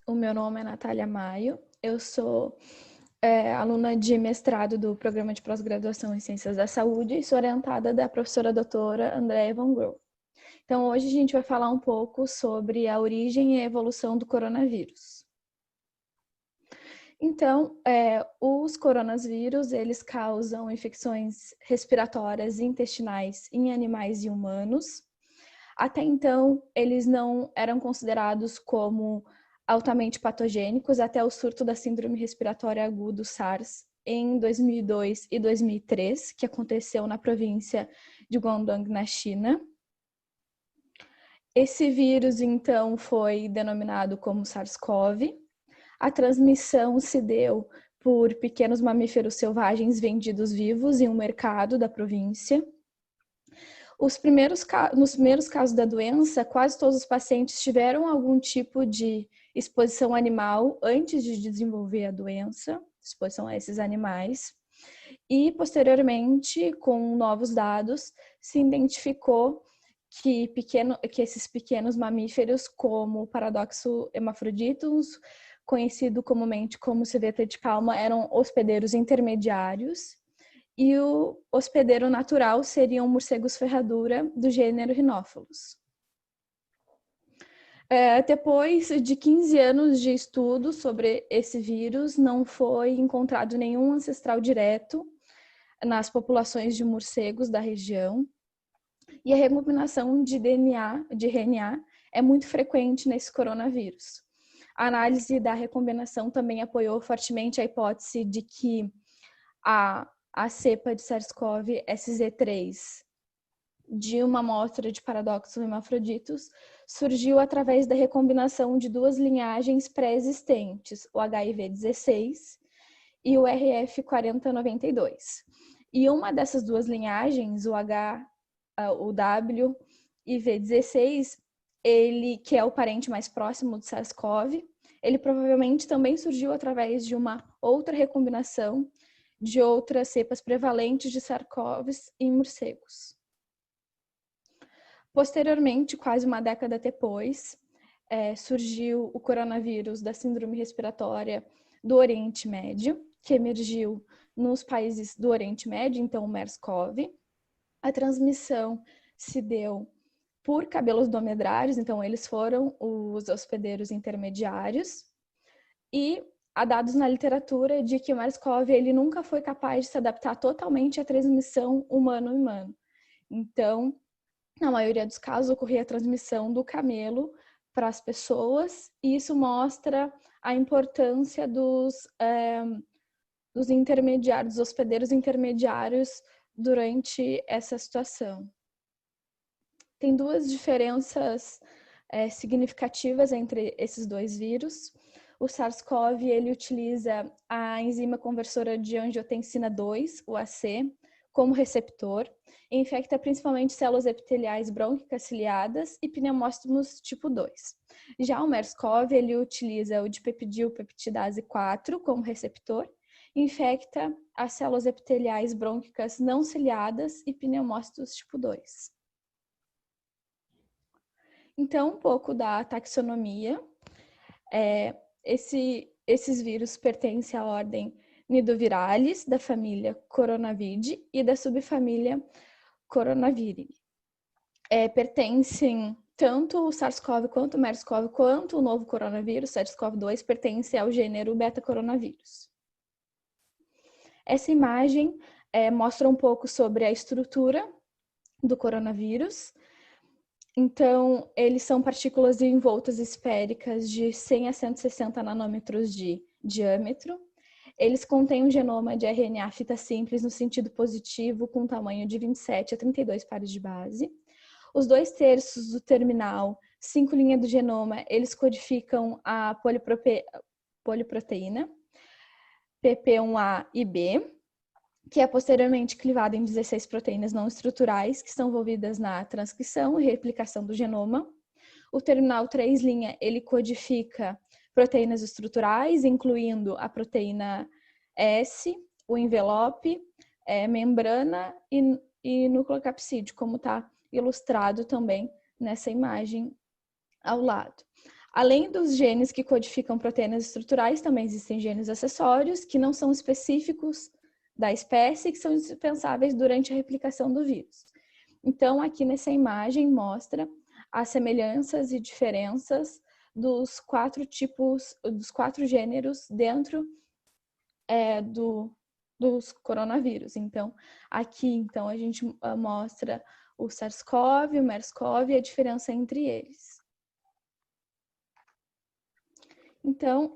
O meu nome é Natália Maio, eu sou aluna de mestrado do Programa de Pós-Graduação em Ciências da Saúde e sou orientada da professora doutora Andréa Van Grove. Então, hoje a gente vai falar um pouco sobre a origem e a evolução do coronavírus. Então, os coronavírus, eles causam infecções respiratórias e intestinais em animais e humanos. Até então, eles não eram considerados como altamente patogênicos até o surto da síndrome respiratória aguda SARS em 2002 e 2003, que aconteceu na província de Guangdong, na China. Esse vírus, então, foi denominado como SARS-CoV. A transmissão se deu por pequenos mamíferos selvagens vendidos vivos em um mercado da província. Nos primeiros casos da doença, quase todos os pacientes tiveram algum tipo de exposição animal antes de desenvolver a doença, exposição a esses animais. E, posteriormente, com novos dados, se identificou que esses pequenos mamíferos, como o Paradoxo hermaphroditus, conhecido comumente como civeta de palma, eram hospedeiros intermediários, e o hospedeiro natural seriam morcegos ferradura do gênero Rhinophilus. Depois de 15 anos de estudo sobre esse vírus, não foi encontrado nenhum ancestral direto nas populações de morcegos da região, e a recombinação de DNA, de RNA, é muito frequente nesse coronavírus. A análise da recombinação também apoiou fortemente a hipótese de que a cepa de SARS-CoV SZ3 de uma amostra de Paradoxo hermaphroditus surgiu através da recombinação de duas linhagens pré-existentes, o HIV16 e o RF4092. E uma dessas duas linhagens, o W e V16, ele, que é o parente mais próximo do SARS-CoV, ele provavelmente também surgiu através de uma outra recombinação de outras cepas prevalentes de SARS-CoV em morcegos. Posteriormente, quase uma década depois, surgiu o coronavírus da síndrome respiratória do Oriente Médio, que emergiu nos países do Oriente Médio, então o MERS-CoV. A transmissão se deu por cabelos dromedários, então eles foram os hospedeiros intermediários, e há dados na literatura de que o MERS-CoV ele nunca foi capaz de se adaptar totalmente à transmissão humano-humano. Então, na maioria dos casos, ocorria a transmissão do camelo para as pessoas, e isso mostra a importância dos intermediários, dos hospedeiros intermediários durante essa situação. Tem duas diferenças significativas entre esses dois vírus. O SARS-CoV ele utiliza a enzima conversora de angiotensina 2, o AC, como receptor, e infecta principalmente células epiteliais brônquicas ciliadas e pneumóstomos tipo 2. Já o MERS-CoV ele utiliza o dipeptidilpeptidase 4 como receptor, e infecta as células epiteliais brônquicas não ciliadas e pneumócitos tipo 2. Então, um pouco da taxonomia. Esses vírus pertencem à ordem Nidoviralis, da família Coronaviride e da subfamília Coronaviridae. Pertencem tanto o SARS-CoV quanto o MERS-CoV quanto o novo coronavírus, SARS-CoV-2, pertence ao gênero beta-coronavírus. Essa imagem mostra um pouco sobre a estrutura do coronavírus. Então, eles são partículas envoltas esféricas de 100 a 160 nanômetros de diâmetro. Eles contêm um genoma de RNA fita simples no sentido positivo, com tamanho de 27 a 32 pares de base. Os 2/3 do terminal, 5' do genoma, eles codificam a poliproteína PP1A e B, que é posteriormente clivada em 16 proteínas não estruturais, que estão envolvidas na transcrição e replicação do genoma. O terminal 3', ele codifica proteínas estruturais, incluindo a proteína S, o envelope, membrana e nucleocapsídeo, como está ilustrado também nessa imagem ao lado. Além dos genes que codificam proteínas estruturais, também existem genes acessórios que não são específicos da espécie e que são indispensáveis durante a replicação do vírus. Então, aqui nessa imagem mostra as semelhanças e diferenças dos 4 tipos, dos 4 gêneros dentro dos coronavírus. Então, aqui a gente mostra o SARS-CoV, o MERS-CoV e a diferença entre eles. Então,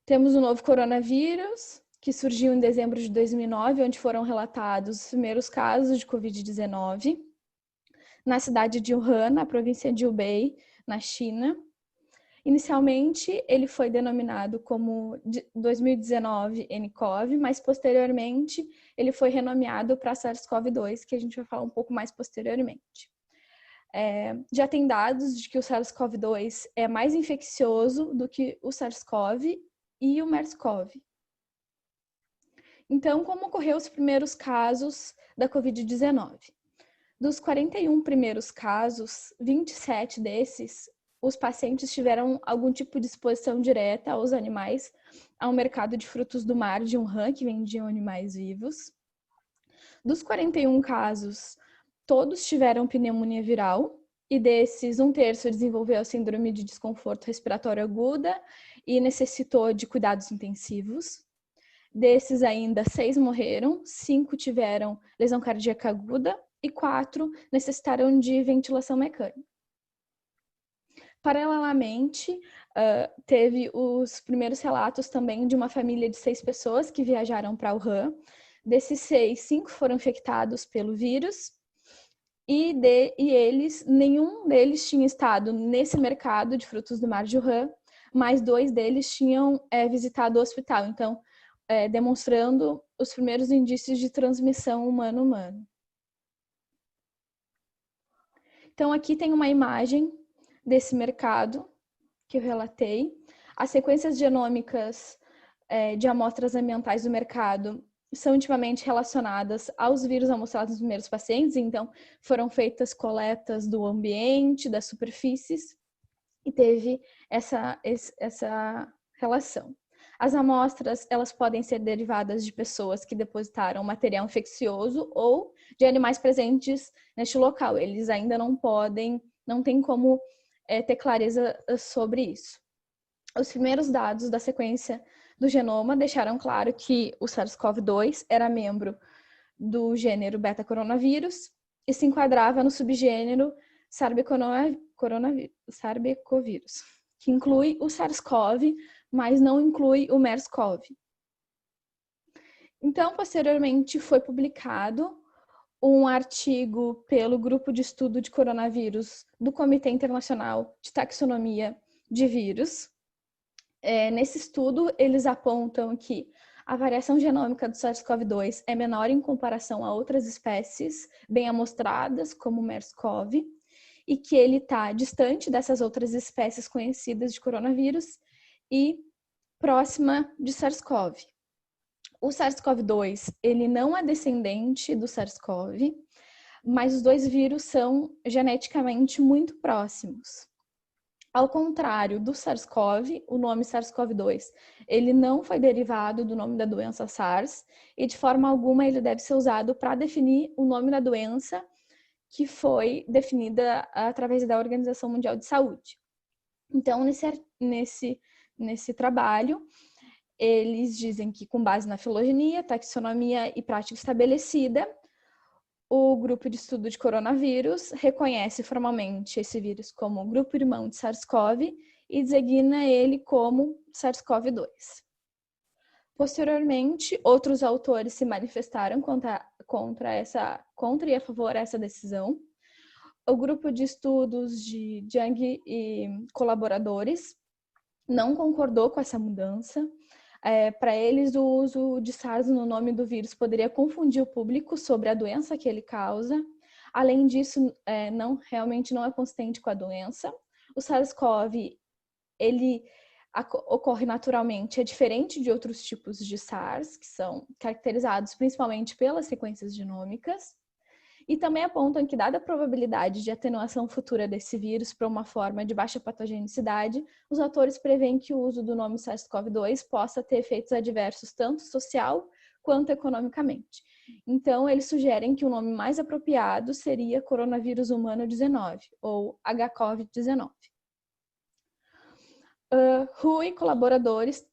temos o novo coronavírus, que surgiu em dezembro de 2009, onde foram relatados os primeiros casos de Covid-19, na cidade de Wuhan, na província de Hubei, na China. Inicialmente, ele foi denominado como 2019 nCoV, mas posteriormente ele foi renomeado para SARS-CoV-2, que a gente vai falar um pouco mais posteriormente. Já tem dados de que o SARS-CoV-2 é mais infeccioso do que o SARS-CoV e o MERS-CoV. Então, como ocorreu os primeiros casos da Covid-19? Dos 41 primeiros casos, 27 desses, os pacientes tiveram algum tipo de exposição direta aos animais, ao mercado de frutos do mar de Wuhan, que vendiam animais vivos. Dos 41 casos, todos tiveram pneumonia viral, e desses, 1/3 desenvolveu a síndrome de desconforto respiratório aguda e necessitou de cuidados intensivos. Desses ainda, 6 morreram, 5 tiveram lesão cardíaca aguda e 4 necessitaram de ventilação mecânica. Paralelamente, teve os primeiros relatos também de uma família de 6 pessoas que viajaram para Wuhan. Desses 6, 5 foram infectados pelo vírus e nenhum deles tinha estado nesse mercado de frutos do mar de Wuhan, mas 2 deles tinham visitado o hospital. Então, demonstrando os primeiros indícios de transmissão humano-humano. Então, aqui tem uma imagem desse mercado que eu relatei. As sequências genômicas de amostras ambientais do mercado são intimamente relacionadas aos vírus amostrados nos primeiros pacientes, então foram feitas coletas do ambiente, das superfícies, e teve essa relação. As amostras, elas podem ser derivadas de pessoas que depositaram material infeccioso ou de animais presentes neste local. Eles ainda não tem como ter clareza sobre isso. Os primeiros dados da sequência do genoma deixaram claro que o SARS-CoV-2 era membro do gênero beta-coronavírus e se enquadrava no subgênero Sarbecovirus, que inclui o SARS-CoV, mas não inclui o MERS-CoV. Então, posteriormente, foi publicado um artigo pelo Grupo de Estudo de Coronavírus do Comitê Internacional de Taxonomia de Vírus. Nesse estudo, eles apontam que a variação genômica do SARS-CoV-2 é menor em comparação a outras espécies bem amostradas, como o MERS-CoV, e que ele está distante dessas outras espécies conhecidas de coronavírus e próxima de SARS-CoV. O SARS-CoV-2, ele não é descendente do SARS-CoV, mas os 2 vírus são geneticamente muito próximos. Ao contrário do SARS-CoV, o nome SARS-CoV-2, ele não foi derivado do nome da doença SARS e de forma alguma ele deve ser usado para definir o nome da doença que foi definida através da Organização Mundial de Saúde. Então, nesse trabalho, eles dizem que, com base na filogenia, taxonomia e prática estabelecida, o grupo de estudo de coronavírus reconhece formalmente esse vírus como grupo irmão de SARS-CoV e designa ele como SARS-CoV-2. Posteriormente, outros autores se manifestaram contra e a favor dessa decisão. O grupo de estudos de Jiang e colaboradores não concordou com essa mudança. Para eles, o uso de SARS no nome do vírus poderia confundir o público sobre a doença que ele causa. Além disso, realmente não é consistente com a doença. O SARS-CoV, ele ocorre naturalmente, é diferente de outros tipos de SARS, que são caracterizados principalmente pelas sequências genômicas. E também apontam que, dada a probabilidade de atenuação futura desse vírus para uma forma de baixa patogenicidade, os autores preveem que o uso do nome SARS-CoV-2 possa ter efeitos adversos tanto social quanto economicamente. Então, eles sugerem que o nome mais apropriado seria coronavírus humano 19, ou HCOV-19. Hu e colaboradores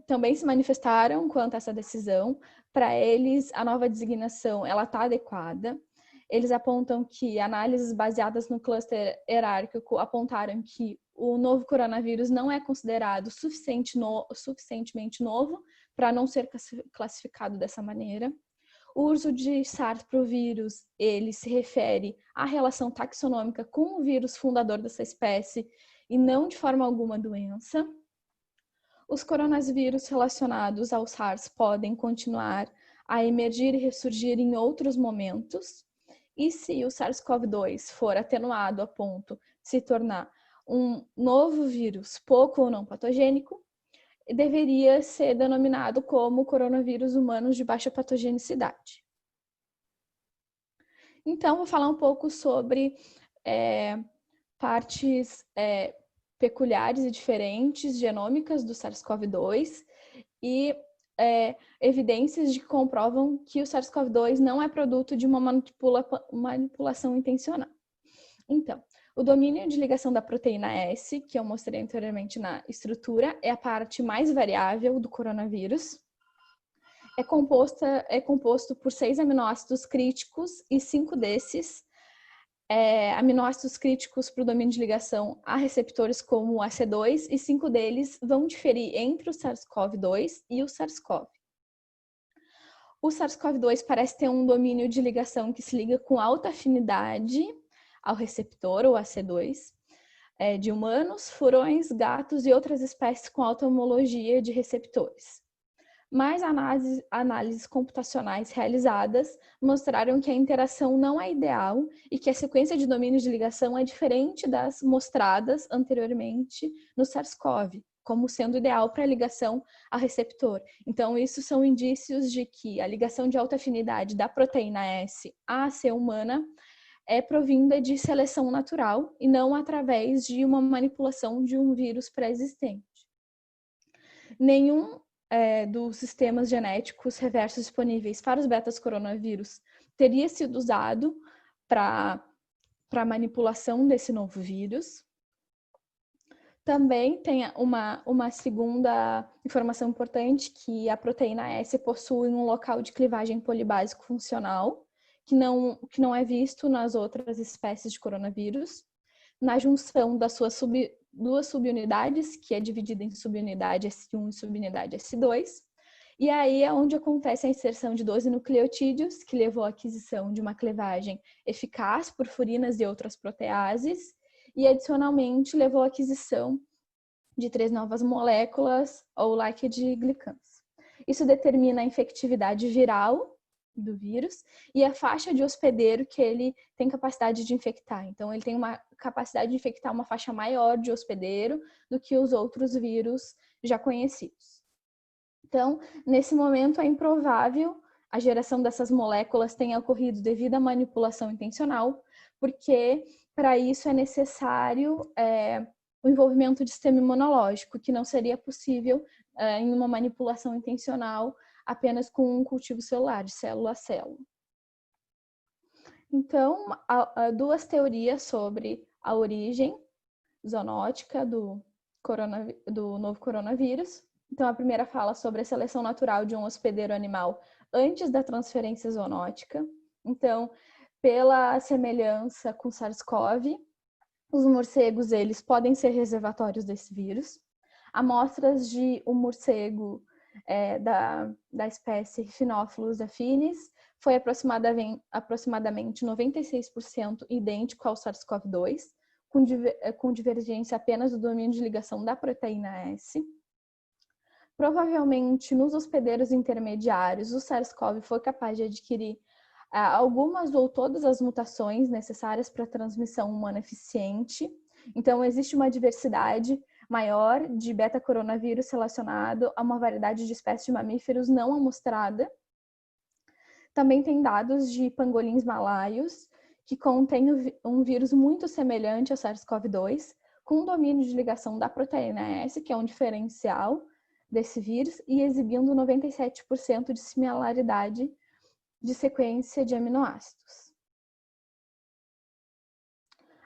também se manifestaram quanto a essa decisão. Para eles, a nova designação está adequada. Eles apontam que análises baseadas no cluster hierárquico apontaram que o novo coronavírus não é considerado suficientemente novo para não ser classificado dessa maneira. O uso de SARS para o vírus, ele se refere à relação taxonômica com o vírus fundador dessa espécie e não de forma alguma a doença. Os coronavírus relacionados ao SARS podem continuar a emergir e ressurgir em outros momentos. E se o SARS-CoV-2 for atenuado a ponto de se tornar um novo vírus pouco ou não patogênico, deveria ser denominado como coronavírus humanos de baixa patogenicidade. Então, vou falar um pouco sobre partes peculiares e diferentes genômicas do SARS-CoV-2 e evidências de que comprovam que o SARS-CoV-2 não é produto de uma manipulação intencional. Então, o domínio de ligação da proteína S, que eu mostrei anteriormente na estrutura, é a parte mais variável do coronavírus. É composto por 6 aminoácidos críticos e 5 desses aminoácidos críticos para o domínio de ligação a receptores como o AC2 e 5 deles vão diferir entre o SARS-CoV-2 e o SARS-CoV. O SARS-CoV-2 parece ter um domínio de ligação que se liga com alta afinidade ao receptor, o AC2, de humanos, furões, gatos e outras espécies com alta homologia de receptores. Mas análises computacionais realizadas mostraram que a interação não é ideal e que a sequência de domínios de ligação é diferente das mostradas anteriormente no SARS-CoV, como sendo ideal para a ligação ao receptor. Então, isso são indícios de que a ligação de alta afinidade da proteína S à C humana é provinda de seleção natural e não através de uma manipulação de um vírus pré-existente. Nenhum dos sistemas genéticos reversos disponíveis para os betas-coronavírus teria sido usado para a manipulação desse novo vírus. Também tem uma segunda informação importante, que a proteína S possui um local de clivagem polibásico funcional, que não é visto nas outras espécies de coronavírus. Na junção das suas duas subunidades, que é dividida em subunidade S1 e subunidade S2. E aí é onde acontece a inserção de 12 nucleotídeos, que levou à aquisição de uma clivagem eficaz por furinas e outras proteases, e adicionalmente levou à aquisição de 3 novas moléculas ou linked glicans. Isso determina a infectividade viral do vírus e a faixa de hospedeiro que ele tem capacidade de infectar. Então, ele tem uma capacidade de infectar uma faixa maior de hospedeiro do que os outros vírus já conhecidos. Então, nesse momento, é improvável a geração dessas moléculas tenha ocorrido devido à manipulação intencional, porque para isso é necessário o envolvimento de sistema imunológico, que não seria possível em uma manipulação intencional apenas com um cultivo celular, de célula a célula. Então, há duas teorias sobre a origem zoonótica do novo coronavírus. Então, a primeira fala sobre a seleção natural de um hospedeiro animal antes da transferência zoonótica. Então, pela semelhança com SARS-CoV, os morcegos, eles podem ser reservatórios desse vírus. Amostras de um morcego da espécie Rhinophilus affinis foi aproximadamente 96% idêntico ao SARS-CoV-2, com divergência apenas do domínio de ligação da proteína S. Provavelmente, nos hospedeiros intermediários, o SARS-CoV foi capaz de adquirir algumas ou todas as mutações necessárias para a transmissão humana eficiente. Então, existe uma diversidade maior de beta-coronavírus relacionado a uma variedade de espécies de mamíferos não amostrada. Também tem dados de pangolins malaios, que contém um vírus muito semelhante ao SARS-CoV-2, com domínio de ligação da proteína S, que é um diferencial desse vírus, e exibindo 97% de similaridade de sequência de aminoácidos.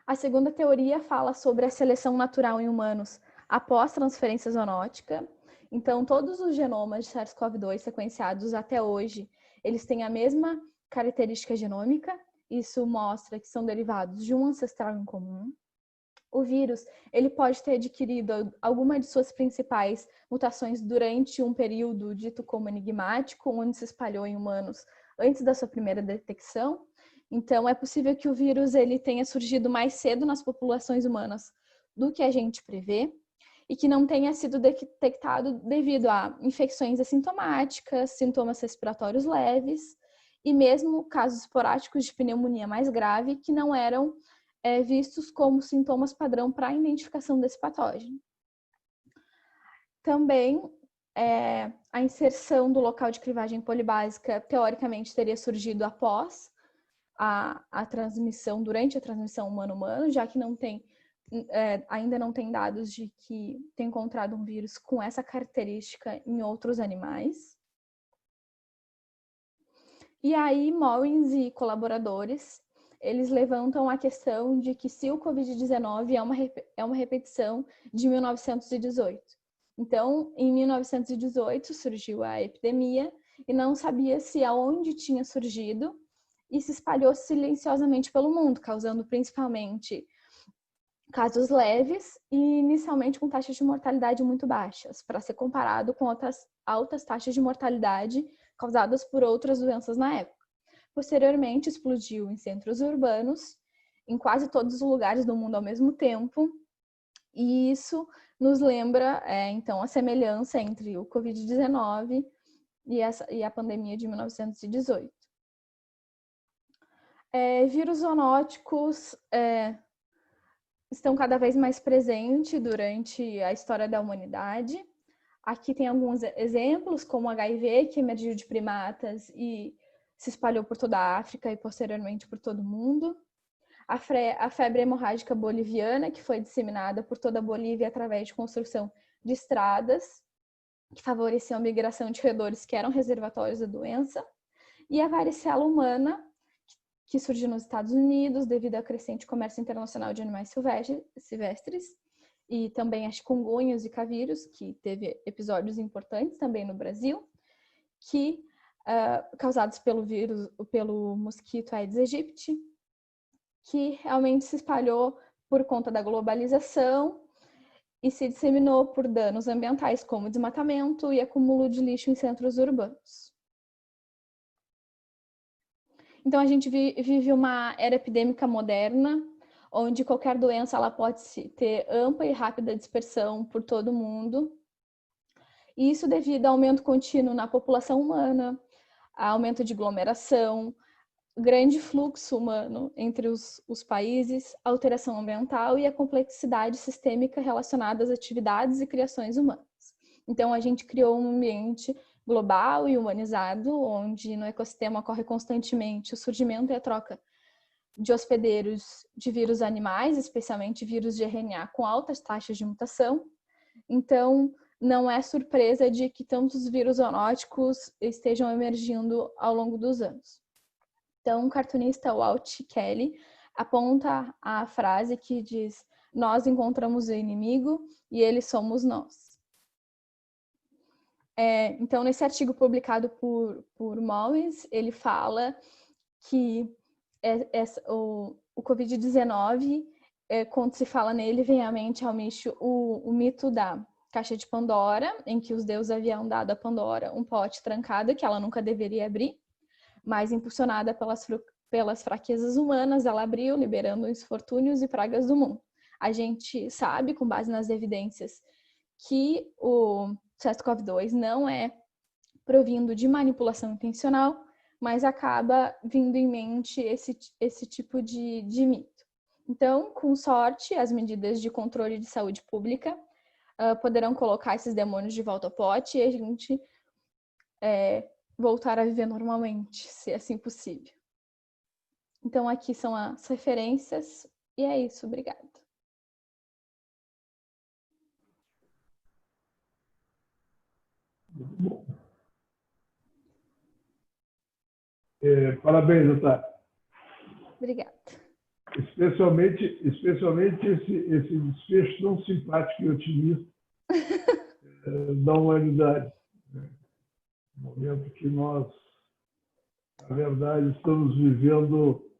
A segunda teoria fala sobre a seleção natural em humanos após transferência zoonótica. Então, todos os genomas de SARS-CoV-2 sequenciados até hoje, eles têm a mesma característica genômica. Isso mostra que são derivados de um ancestral em comum. O vírus, ele pode ter adquirido alguma de suas principais mutações durante um período dito como enigmático, onde se espalhou em humanos antes da sua primeira detecção. Então, é possível que o vírus ele tenha surgido mais cedo nas populações humanas do que a gente prevê e que não tenha sido detectado devido a infecções assintomáticas, sintomas respiratórios leves e mesmo casos esporádicos de pneumonia mais grave que não eram vistos como sintomas padrão para a identificação desse patógeno. Também, a inserção do local de clivagem polibásica, teoricamente, teria surgido após a transmissão, durante a transmissão humano-humano, já que não tem, ainda não tem dados de que tem encontrado um vírus com essa característica em outros animais. E aí, Mollins e colaboradores, eles levantam a questão de que se o Covid-19 é uma repetição de 1918. Então, em 1918 surgiu a epidemia e não sabia-se aonde tinha surgido e se espalhou silenciosamente pelo mundo, causando principalmente casos leves e inicialmente com taxas de mortalidade muito baixas, para ser comparado com outras altas taxas de mortalidade causadas por outras doenças na época. Posteriormente, explodiu em centros urbanos, em quase todos os lugares do mundo ao mesmo tempo, e isso nos lembra, então, a semelhança entre o Covid-19 e a pandemia de 1918. Vírus zoonóticos estão cada vez mais presentes durante a história da humanidade. Aqui tem alguns exemplos, como o HIV, que emergiu de primatas e se espalhou por toda a África e posteriormente por todo o mundo. A febre hemorrágica boliviana, que foi disseminada por toda a Bolívia através de construção de estradas, que favoreciam a migração de roedores que eram reservatórios da doença. E a varicela humana, que surgiu nos Estados Unidos devido ao crescente comércio internacional de animais silvestres, e também a chikungunya e o zika vírus, que teve episódios importantes também no Brasil, que causados pelo mosquito Aedes aegypti, que realmente se espalhou por conta da globalização e se disseminou por danos ambientais, como desmatamento e acúmulo de lixo em centros urbanos. Então, a gente vive uma era epidêmica moderna, onde qualquer doença ela pode ter ampla e rápida dispersão por todo o mundo. E isso devido ao aumento contínuo na população humana, aumento de aglomeração, grande fluxo humano entre os países, alteração ambiental e a complexidade sistêmica relacionada às atividades e criações humanas. Então, a gente criou um ambiente global e humanizado, onde no ecossistema ocorre constantemente o surgimento e a troca de hospedeiros de vírus animais, especialmente vírus de RNA com altas taxas de mutação. Então, não é surpresa de que tantos vírus zoonóticos estejam emergindo ao longo dos anos. Então, o cartunista Walt Kelly aponta a frase que diz: nós encontramos o inimigo e ele somos nós. Então, nesse artigo publicado por Mollins, ele fala que o Covid-19, quando se fala nele, vem à mente o mito da caixa de Pandora, em que os deuses haviam dado a Pandora um pote trancado que ela nunca deveria abrir, mas impulsionada pelas fraquezas humanas, ela abriu, liberando os infortúnios e pragas do mundo. A gente sabe, com base nas evidências, que o SARS-CoV-2 não é provindo de manipulação intencional, mas acaba vindo em mente esse tipo de mito. Então, com sorte, as medidas de controle de saúde pública poderão colocar esses demônios de volta ao pote e a gente voltar a viver normalmente, se assim possível. Então, aqui são as referências, e é isso, obrigada. Muito bom. Parabéns, Natália. Obrigada. Especialmente esse desfecho tão simpático e otimista da humanidade. No momento que nós, na verdade, estamos vivendo